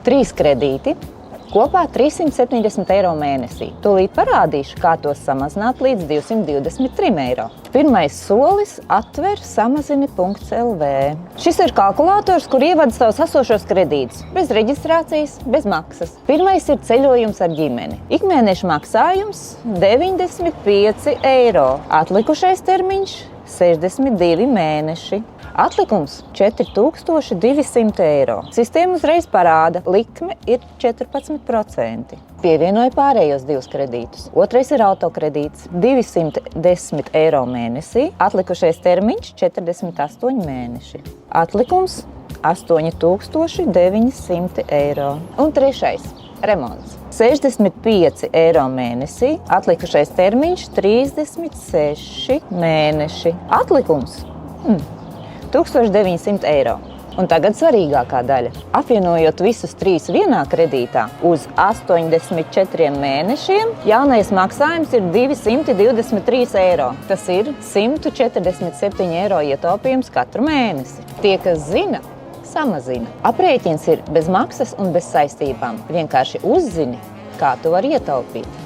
3 kredīti, kopā 370 eiro mēnesī. Tūlīt parādīšu, kā tos samazināt līdz 223 eiro. Pirmais solis atver samazini.lv. Šis ir kalkulators, kur ievada savus esošos kredītus. Bez reģistrācijas, bez maksas. Pirmais ir ceļojums ar ģimeni. Ikmēneša maksājums 95 eiro. Atlikušais termiņš 62 mēneši. Atlikums 4200 eiro. Sistēma uzreiz parāda, likme ir 14%. Pievienoju pārējos 2 kredītus. Otrais ir autokredīts 210 eiro mēnesī. Atlikušais termiņš 48 mēneši. Atlikums 8900 eiro. Un trešais remonts 65 eiro mēnesī. Atlikušais termiņš 36 mēneši. Atlikums 1900 eiro. Un tagad svarīgākā daļa. Apvienojot visus 3 vienā kredītā uz 84 mēnešiem, jaunais maksājums ir 223 eiro. Tas ir 147 eiro ietaupījums katru mēnesi. Tie, kas zina, samazina. Aprēķins ir bez maksas un bez saistībām. Vienkārši uzzini, kā tu vari ietaupīt.